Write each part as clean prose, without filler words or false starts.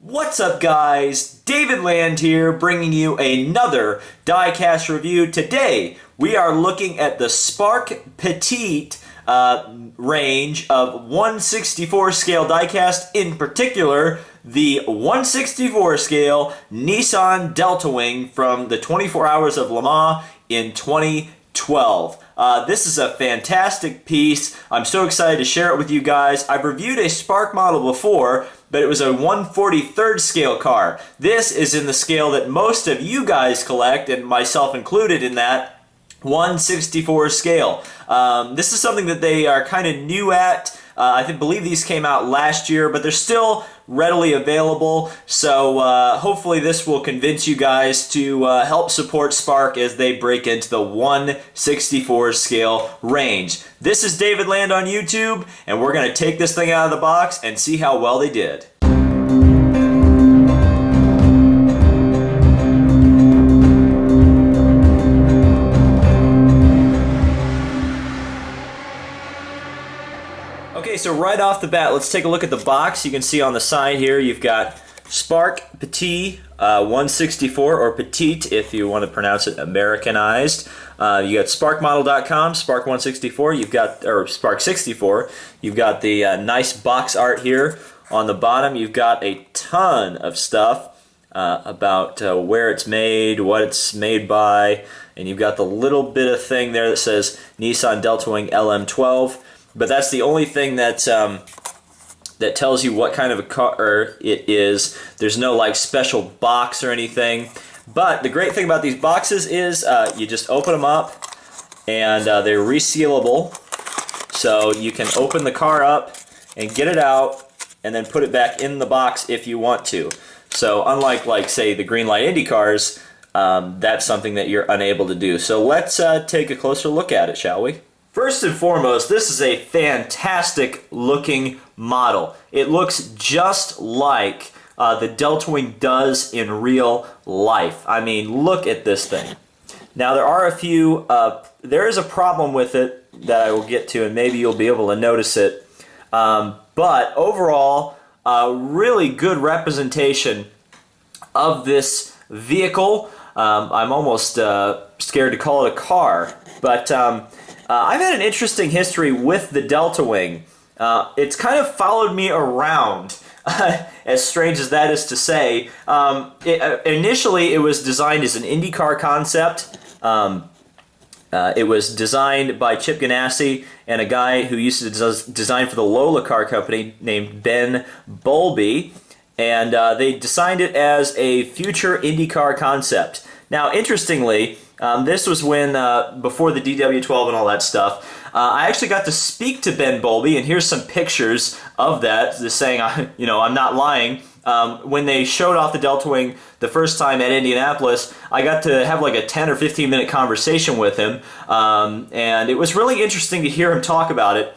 What's up, guys? David Land here, bringing you another Diecast review. Today, we are looking at the Spark Petit range of 1/64 scale diecast, in particular, the 1/64 scale Nissan Delta Wing from the 24 Hours of Le Mans in 2012. This is a fantastic piece. I'm so excited to share it with you guys. I've reviewed a Spark model before, but it was a 1/43rd scale car. This is in the scale that most of you guys collect, and myself included in that, 1/64 scale. This is something that they are kind of new at. I believe these came out last year, but they're still readily available. So hopefully this will convince you guys to help support Spark as they break into the 1/64 scale range. This is David Land on YouTube, and we're going to take this thing out of the box and see how well they did. Okay, so right off the bat, let's take a look at the box. You can see on the side here, you've got Spark Petit 1/64, or Petit if you want to pronounce it Americanized. You got SparkModel.com, Spark 1/64. You've got, or Spark 64. You've got the nice box art here on the bottom. You've got a ton of stuff about where it's made, what it's made by, and you've got the little bit of thing there that says Nissan Delta Wing LM12. But that's the only thing that that tells you what kind of a car it is. There's no like special box or anything. But the great thing about these boxes is you just open them up, and they're resealable. So you can open the car up and get it out, and then put it back in the box if you want to. So unlike, like, say, the Greenlight Indy cars, that's something that you're unable to do. So let's take a closer look at it, shall we? First and foremost, this is a fantastic looking model. It looks just like the Delta Wing does in real life. I mean, look at this thing. Now there are a few, there is a problem with it that I will get to, and maybe you'll be able to notice it. But overall, really good representation of this vehicle. I'm almost scared to call it a car, but I've had an interesting history with the Delta Wing. It's kind of followed me around, as strange as that is to say. Initially, it was designed as an IndyCar concept. It was designed by Chip Ganassi and a guy who used to design for the Lola car company named Ben Bowlby. And they designed it as a future IndyCar concept. Now, interestingly, this was when, before the DW12 and all that stuff, I actually got to speak to Ben Bowlby, and here's some pictures of that, just saying, I'm not lying. When they showed off the Delta Wing the first time at Indianapolis, I got to have like a 10 or 15 minute conversation with him, and it was really interesting to hear him talk about it,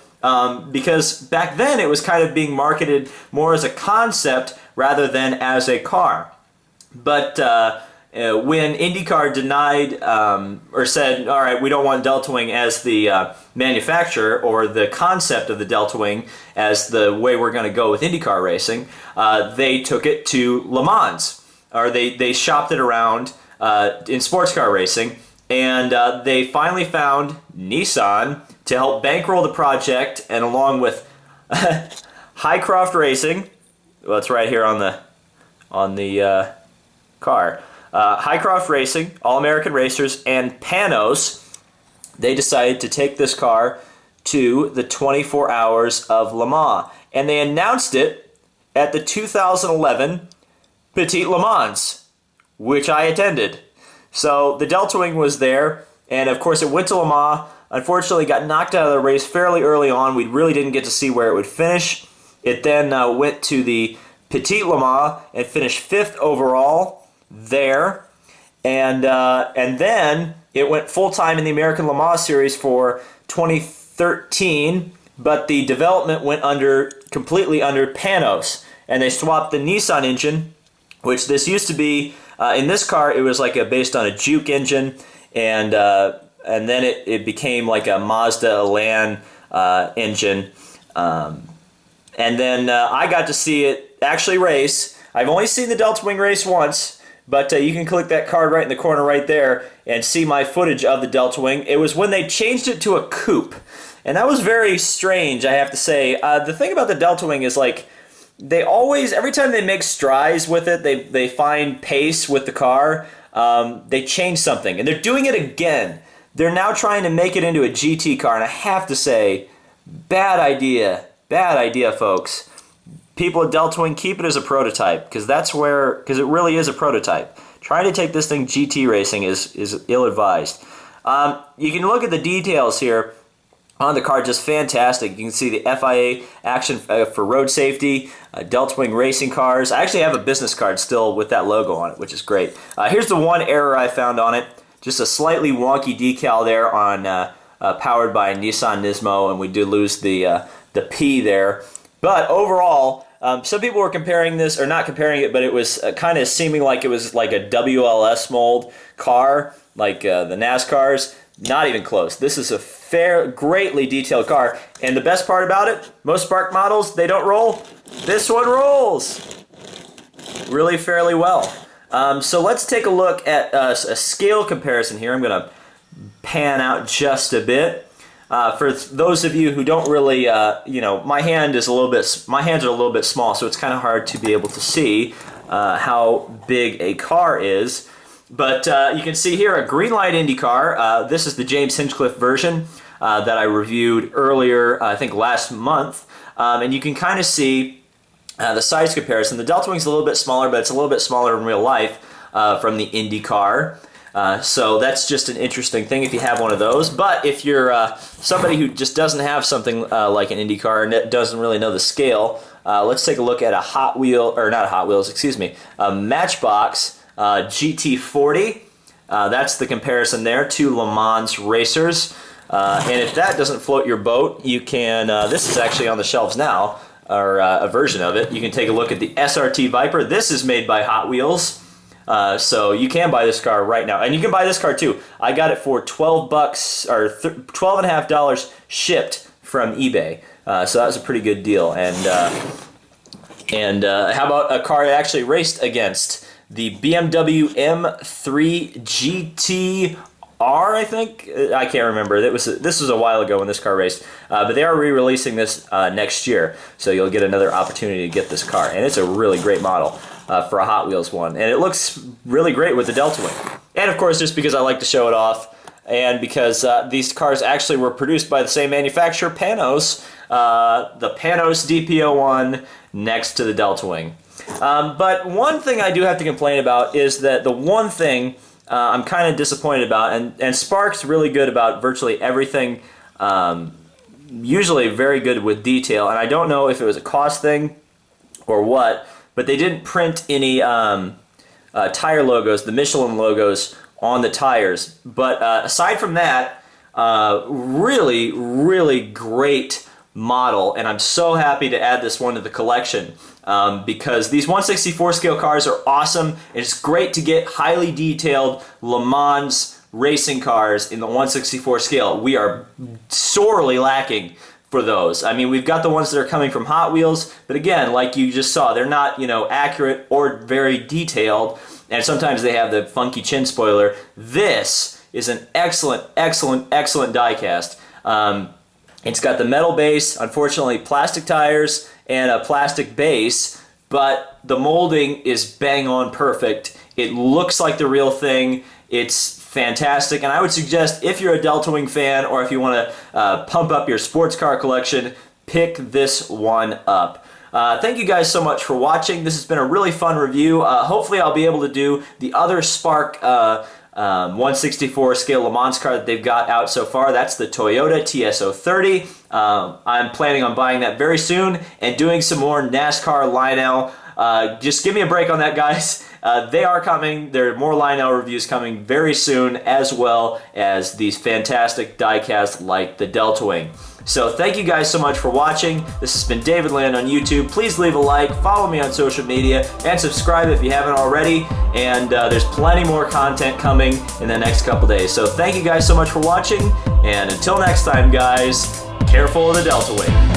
because back then it was kind of being marketed more as a concept rather than as a car. But when IndyCar denied or said, all right, we don't want Delta Wing as the manufacturer or the concept of the Delta Wing as the way we're going to go with IndyCar racing, they took it to Le Mans, or they shopped it around in sports car racing, and they finally found Nissan to help bankroll the project, and along with Highcroft Racing, well, it's right here on the car. Highcroft Racing, All-American Racers, and Panos, they decided to take this car to the 24 Hours of Le Mans. And they announced it at the 2011 Petit Le Mans, which I attended. So the Delta Wing was there, and of course it went to Le Mans. Unfortunately, got knocked out of the race fairly early on. We really didn't get to see where it would finish. It then went to the Petit Le Mans and finished 5th overall there, and then it went full-time in the American Le Mans Series for 2013, but the development went completely under Panos, and they swapped the Nissan engine, which this used to be, in this car it was like based on a Juke engine, and then it became like a Mazda Elan engine, and then I got to see it actually race I've only seen the Delta Wing race once, but you can click that card right in the corner right there and see my footage of the Delta Wing. It was when they changed it to a coupe, and that was very strange, I have to say. The thing about the Delta Wing is, like, they always, every time they make strides with it, they find pace with the car, they change something, and they're doing it again. They're now trying to make it into a GT car, and I have to say, bad idea, folks. People at Delta Wing, keep it as a prototype, because it really is a prototype. Trying to take this thing GT racing is ill-advised. You can look at the details here on the car, just fantastic. You can see the FIA action for road safety, Delta Wing racing cars. I actually have a business card still with that logo on it, which is great. Here's the one error I found on it. Just a slightly wonky decal there on powered by Nissan Nismo, and we did lose the P there. But overall, some people were comparing this, or not comparing it, but it was kind of seeming like it was like a WLS mold car, like the NASCARs. Not even close. This is a greatly detailed car, and the best part about it, most Spark models, they don't roll. This one rolls really fairly well. So let's take a look at a scale comparison here. I'm going to pan out just a bit. For those of you who don't really, my hands are a little bit small, so it's kind of hard to be able to see how big a car is. But you can see here a green light Indy car. This is the James Hinchcliffe version that I reviewed earlier, I think last month. And you can kind of see the size comparison. The Delta Wing's a little bit smaller, but it's a little bit smaller in real life from the Indy car. So that's just an interesting thing if you have one of those. But if you're somebody who just doesn't have something like an Indy car and doesn't really know the scale, let's take a look at a Matchbox GT40. That's the comparison there, two Le Mans racers. And if that doesn't float your boat, you can, this is actually on the shelves now, or a version of it. You can take a look at the SRT Viper. This is made by Hot Wheels. So you can buy this car right now, and you can buy this car too. I got it for $12 or $12.50 shipped from eBay. So that was a pretty good deal. And how about a car I actually raced against? The BMW M3 GTR, I think? I can't remember. This was a while ago when this car raced. But they are re-releasing this next year, so you'll get another opportunity to get this car. And it's a really great model for a Hot Wheels one. And it looks really great with the Delta Wing. And of course, just because I like to show it off, and because these cars actually were produced by the same manufacturer, Panos, the Panos DP01 next to the Delta Wing. But one thing I do have to complain about is that the one thing I'm kind of disappointed about, and Spark's really good about virtually everything, usually very good with detail, and I don't know if it was a cost thing or what, but they didn't print any tire logos, the Michelin logos, on the tires. But aside from that, really, really great model, and I'm so happy to add this one to the collection. Because these 1/64 scale cars are awesome. It's great to get highly detailed Le Mans racing cars in the 1/64 scale. We are sorely lacking for those. I mean, we've got the ones that are coming from Hot Wheels, but again, like you just saw, they're not, accurate or very detailed, and sometimes they have the funky chin spoiler. This is an excellent, excellent, excellent diecast. It's got the metal base, unfortunately plastic tires, and a plastic base, but the molding is bang on perfect. It looks like the real thing. It's fantastic, and I would suggest if you're a Delta Wing fan or if you want to pump up your sports car collection, pick this one up. Thank you guys so much for watching. This has been a really fun review. Hopefully I'll be able to do the other Spark 1/64 scale Le Mans car that they've got out so far. That's the Toyota TS030. I'm planning on buying that very soon and doing some more NASCAR Lionel. Just give me a break on that, guys. They are coming. There are more Lionel reviews coming very soon, as well as these fantastic diecasts like the Delta Wing. So thank you guys so much for watching. This has been David Land on YouTube. Please leave a like, follow me on social media, and subscribe if you haven't already. And there's plenty more content coming in the next couple days. So thank you guys so much for watching, and until next time, guys, careful of the Delta Wing.